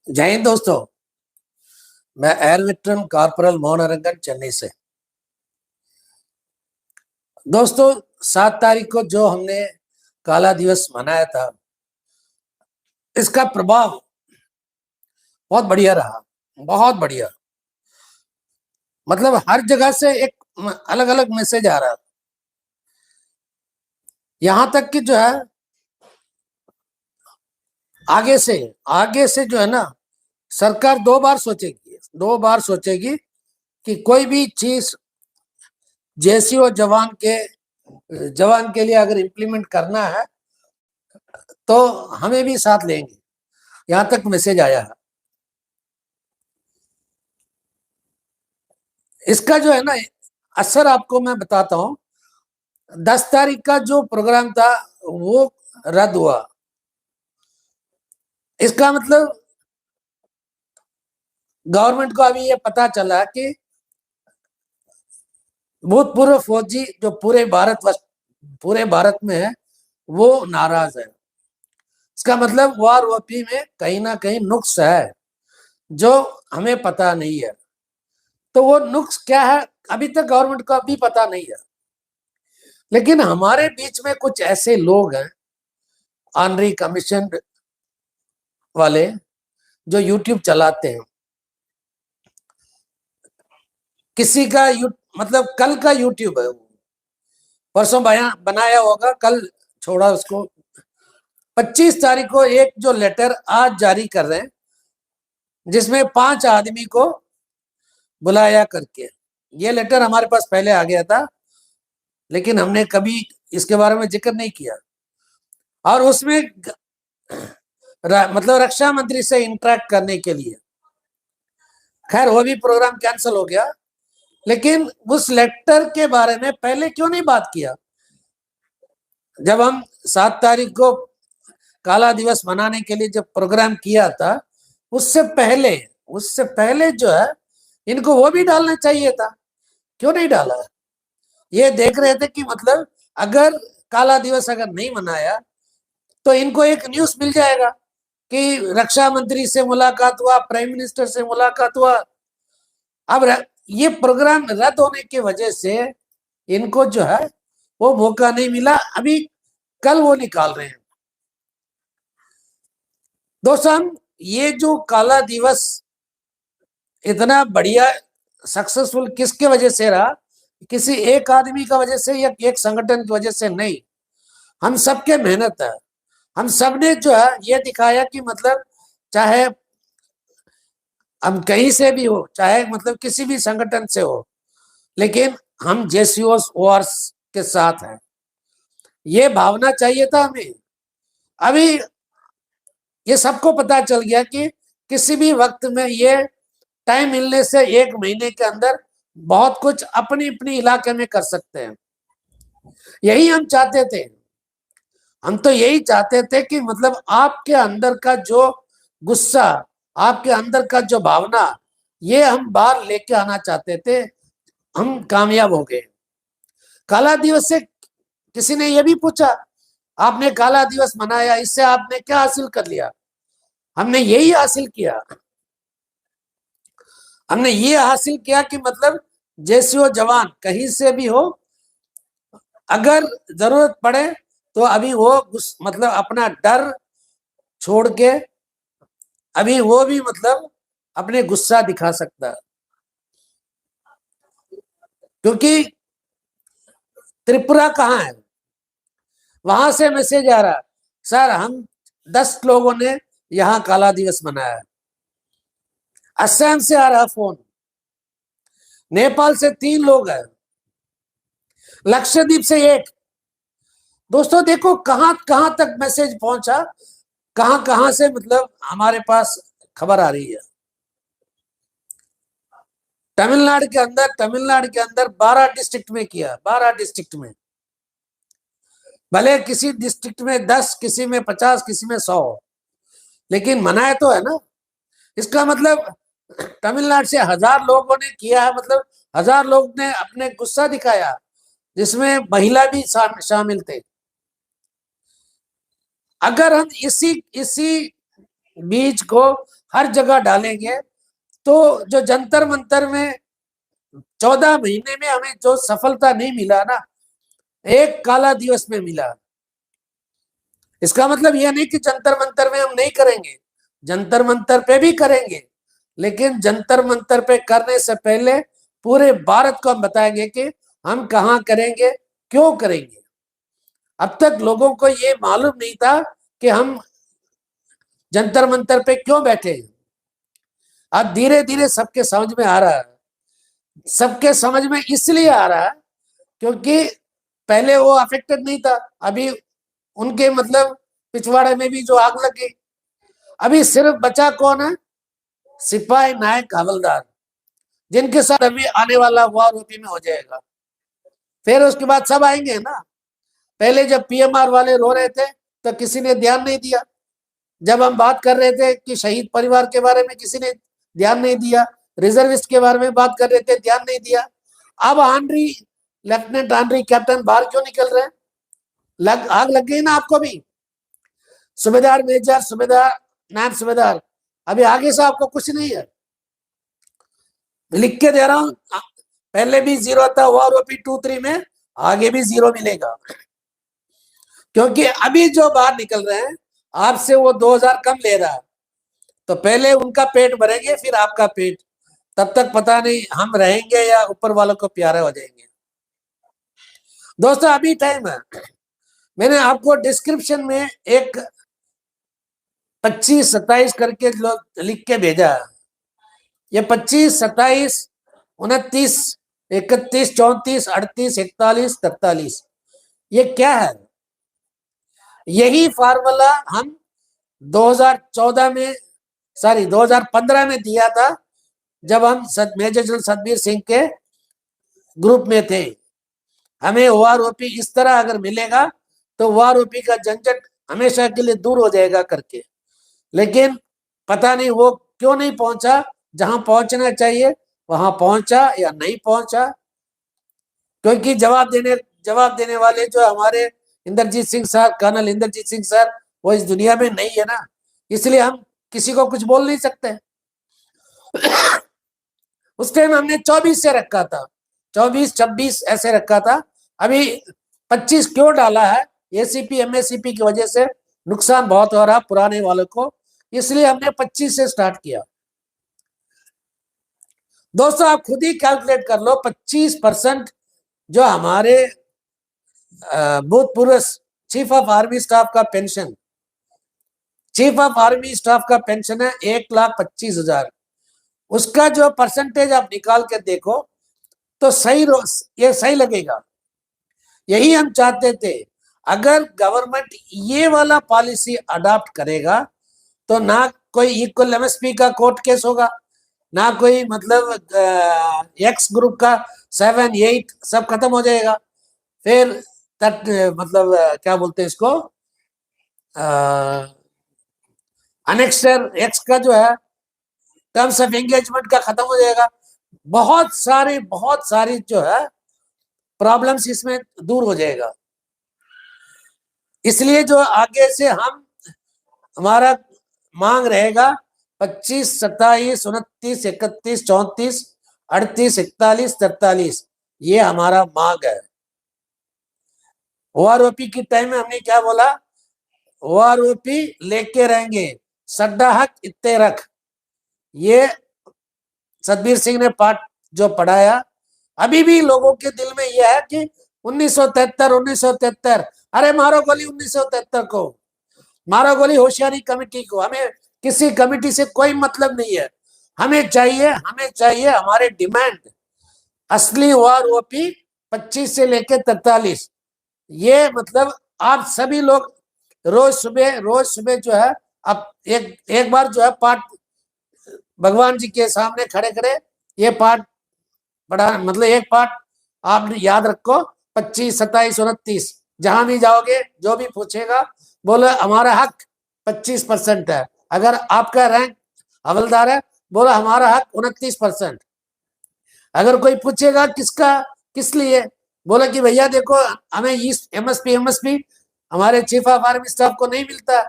जय हिंद दोस्तों। मैं एयर वेटरन कॉर्पोरल मोहनरंगन चेन्नई से। दोस्तों 7 तारीख को जो हमने काला दिवस मनाया था, इसका प्रभाव बहुत बढ़िया रहा। बहुत बढ़िया, मतलब हर जगह से एक अलग अलग मैसेज आ रहा। यहां तक कि जो है आगे से जो है ना, सरकार दो बार सोचेगी कि कोई भी चीज जेसीओ जवान के लिए अगर इम्प्लीमेंट करना है तो हमें भी साथ लेंगे। यहां तक मैसेज आया है। इसका जो है ना असर आपको मैं बताता हूं। 10 तारीख का जो प्रोग्राम था वो रद्द हुआ। इसका मतलब गवर्नमेंट को अभी ये पता चला कि भूतपूर्व फौजी जो पूरे भारत में है वो नाराज है। इसका मतलब वार ओपी में कहीं ना कहीं नुक्स है जो हमें पता नहीं है। तो वो नुक्स क्या है अभी तक गवर्नमेंट को अभी पता नहीं है। लेकिन हमारे बीच में कुछ ऐसे लोग हैं, ऑनरी कमीशन वाले, जो यूट्यूब चलाते हैं। किसी का मतलब कल का यूट्यूब है, परसों बनाया होगा, कल छोड़ा उसको। 25 तारीख को एक जो लेटर आज जारी कर रहे हैं, जिसमें 5 आदमी को बुलाया करके। ये लेटर हमारे पास पहले आ गया था, लेकिन हमने कभी इसके बारे में जिक्र नहीं किया। और उसमें मतलब रक्षा मंत्री से इंटरेक्ट करने के लिए, खैर वो भी प्रोग्राम कैंसिल हो गया। लेकिन उस लेटर के बारे में पहले क्यों नहीं बात किया? जब हम 7 तारीख को काला दिवस मनाने के लिए जब प्रोग्राम किया था, उससे पहले जो है इनको वो भी डालना चाहिए था। क्यों नहीं डाला? ये देख रहे थे कि मतलब अगर काला दिवस अगर नहीं मनाया तो इनको एक न्यूज मिल जाएगा कि रक्षा मंत्री से मुलाकात हुआ, प्राइम मिनिस्टर से मुलाकात हुआ। अब ये प्रोग्राम रद्द होने की वजह से इनको जो है वो मौका नहीं मिला। अभी कल वो निकाल रहे हैं। दोस्तों, ये जो काला दिवस इतना बढ़िया सक्सेसफुल किसके वजह से रहा? किसी एक आदमी का वजह से या एक संगठन की वजह से नहीं, हम सबके मेहनत है। हम सब ने जो है ये दिखाया कि मतलब चाहे हम कहीं से भी हो, चाहे मतलब किसी भी संगठन से हो, लेकिन हम जेसीओ वॉर्स के साथ हैं। ये भावना चाहिए था हमें। अभी ये सबको पता चल गया कि किसी भी वक्त में ये टाइम मिलने से 1 महीने के अंदर बहुत कुछ अपनी अपनी इलाके में कर सकते हैं। यही हम चाहते थे। हम तो यही चाहते थे कि मतलब आपके अंदर का जो गुस्सा, आपके अंदर का जो भावना, ये हम बाहर लेके आना चाहते थे। हम कामयाब हो गए। काला दिवस से किसी ने यह भी पूछा, आपने काला दिवस मनाया, इससे आपने क्या हासिल कर लिया? हमने यही हासिल किया। हमने ये हासिल किया कि मतलब जैसे वो जवान कहीं से भी हो, अगर जरूरत पड़े तो अभी वो मतलब अपना डर छोड़ के अभी वो भी मतलब अपने गुस्सा दिखा सकता है। क्योंकि त्रिपुरा कहाँ है, वहां से मैसेज आ रहा, सर हम 10 लोगों ने यहाँ काला दिवस मनाया। असम से आ रहा फोन, नेपाल से 3 लोग हैं, लक्षद्वीप से 1। दोस्तों देखो कहां कहां तक मैसेज पहुंचा, कहां कहां से मतलब हमारे पास खबर आ रही है। तमिलनाडु के अंदर 12 डिस्ट्रिक्ट में किया, 12 डिस्ट्रिक्ट में। भले किसी डिस्ट्रिक्ट में 10, किसी में 50, किसी में 100, लेकिन मनाया तो है ना। इसका मतलब तमिलनाडु से 1000 लोगों ने किया है, मतलब 1000 लोग ने अपने गुस्सा दिखाया, जिसमें महिला भी शामिल थे। अगर हम इसी बीज को हर जगह डालेंगे तो जो जंतर मंतर में 14 महीने में हमें जो सफलता नहीं मिला ना, एक काला दिवस में मिला। इसका मतलब यह नहीं कि जंतर मंतर में हम नहीं करेंगे, जंतर मंतर पे भी करेंगे, लेकिन जंतर मंतर पे करने से पहले पूरे भारत को हम बताएंगे कि हम कहाँ करेंगे, क्यों करेंगे। अब तक लोगों को ये मालूम नहीं था कि हम जंतर मंतर पे क्यों बैठे हैं। अब धीरे धीरे सबके समझ में आ रहा है। सबके समझ में इसलिए आ रहा है क्योंकि पहले वो अफेक्टेड नहीं था, अभी उनके मतलब पिछवाड़े में भी जो आग लग गई। अभी सिर्फ बचा कौन है? सिपाही, नायक, हवलदार, जिनके साथ अभी आने वाला वॉर यूपी में हो जाएगा। फिर उसके बाद सब आएंगे ना। पहले जब पीएमआर वाले रो रहे थे तो किसी ने ध्यान नहीं दिया। जब हम बात कर रहे थे कि शहीद परिवार के बारे में, किसी ने ध्यान नहीं दिया। रिजर्विस्ट के बारे में बात कर रहे थे, ध्यान नहीं दिया। अब आनरी लेफ्टिनेंट, आनरी कैप्टन बाहर क्यों निकल रहे हैं? आग लग गई ना आपको भी। सूबेदार, मेजर, सूबेदार, नायब सूबेदार, अभी आगे से आपको कुछ नहीं है। लिख के दे रहा हूं, पहले भी 0 था वॉर ओपी 2-3 में, आगे भी 0 मिलेगा। क्योंकि अभी जो बाहर निकल रहे हैं आपसे वो 2000 कम ले रहा है, तो पहले उनका पेट भरेंगे फिर आपका पेट। तब तक पता नहीं हम रहेंगे या ऊपर वालों को प्यारे हो जाएंगे। दोस्तों अभी टाइम है। मैंने आपको डिस्क्रिप्शन में एक 25-27 करके लोग लिख के भेजा। ये 25, 27, 29, 31, 34, 38, 41, 43, ये क्या है? यही फार्मूला हम 2014 में, 2015 में दिया था, जब हम मेजर जनरल सतबीर सिंह के ग्रुप में थे। हमें ओआरओपी इस तरह अगर मिलेगा तो ओआरओपी का झंझट हमेशा के लिए दूर हो जाएगा करके। लेकिन पता नहीं वो क्यों नहीं पहुंचा, जहां पहुंचना चाहिए वहां पहुंचा या नहीं पहुंचा। क्योंकि जवाब देने वाले जो हमारे Indrajit Singh sir, colonel Indrajit Singh sir, वो इस दुनिया में नहीं है ना, इसलिए हम किसी को कुछ बोल नहीं सकते। उस टाइम हमने 24 से रखा था, 24, 26 ऐसे रखा था। अभी 25 क्यों डाला है? एसीपी एमएससीपी की वजह से नुकसान बहुत हो रहा पुराने वालों को, इसलिए हमने 25 से स्टार्ट किया। दोस्तों आप खुद ही कैलकुलेट कर लो, 25% जो हमारे भूतपूर्व चीफ ऑफ आर्मी स्टाफ का pension, chief of army staff का पेंशन है 1,25,000। उसका जो परसेंटेज आप निकाल के देखो तो ये सही लगेगा। यही हम चाहते थे। अगर गवर्नमेंट ये वाला पॉलिसी अडॉप्ट करेगा तो ना कोई इक्वल एमएसपी का कोर्ट केस होगा, ना कोई मतलब एक्स ग्रुप का 7, 8 सब खत्म हो जाएगा। फिर मतलब क्या बोलते हैं इसको, अनेक्सर एक्स का जो है टर्म्स ऑफ एंगेजमेंट का खत्म हो जाएगा। बहुत सारी जो है प्रॉब्लम्स इसमें दूर हो जाएगा। इसलिए जो आगे से हमारा मांग रहेगा 25, 27, 29, 31, 34, 38, 41, 43, ये हमारा मांग है। ओआरओपी की टाइम में हमने क्या बोला? ओआरओपी लेके रहेंगे, सड्डा हक इत्ते रख। ये सतबीर सिंह ने पाठ जो पढ़ाया, अभी भी लोगों के दिल में यह है कि 1973, अरे मारो गोली 1973 को, मारो गोली होशियारी कमेटी को। हमें किसी कमेटी से कोई मतलब नहीं है। हमें चाहिए हमारे डिमांड असली ओआरओपी 25 से लेकर 43। ये मतलब आप सभी लोग रोज सुबह जो है, अब एक बार जो है पाठ भगवान जी के सामने खड़े खड़े ये पाठ पढ़ा, मतलब एक पाठ आप याद रखो, 25, 27, 29, जहां भी जाओगे जो भी पूछेगा बोलो हमारा हक 25% है। अगर आपका रैंक हवलदार है बोलो हमारा हक 29%। अगर कोई पूछेगा किस लिए, बोला कि भैया देखो हमें एमएसपी हमारे चीफ ऑफ आर्मी स्टाफ को नहीं मिलता,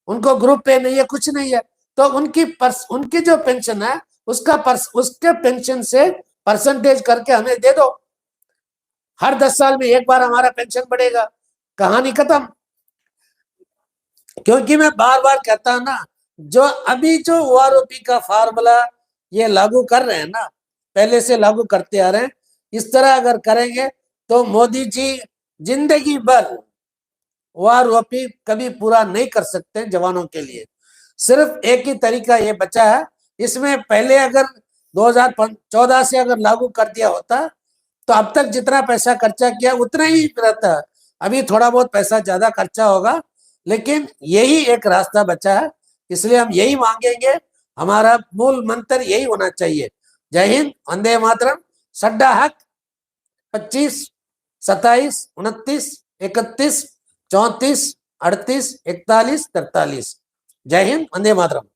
उनको ग्रुप पे नहीं है, कुछ नहीं है, तो उनकी जो पेंशन है उसके पेंशन से परसेंटेज करके हमें दे दो। हर 10 साल में एक बार हमारा पेंशन बढ़ेगा, कहानी खत्म। क्योंकि मैं बार बार कहता हूं ना, जो अभी जो ओआरओपी का फार्मूला ये लागू कर रहे हैं ना, पहले से लागू करते आ रहे हैं, इस तरह अगर करेंगे तो मोदी जी जिंदगी भर ओआरओपी कभी पूरा नहीं कर सकते जवानों के लिए। सिर्फ एक ही तरीका ये बचा है, इसमें पहले अगर 2014 से अगर लागू कर दिया होता तो अब तक जितना पैसा खर्चा किया उतना ही रहता। अभी थोड़ा बहुत पैसा ज्यादा खर्चा होगा, लेकिन यही एक रास्ता बचा है, इसलिए हम यही मांगेंगे। हमारा मूल मंत्र यही होना चाहिए, जय हिंद, वंदे मातरम, सड्डा हक, 25, 27, 29, 31, 34, 38, 41, 43। जय हिंद, वंदे मातरम।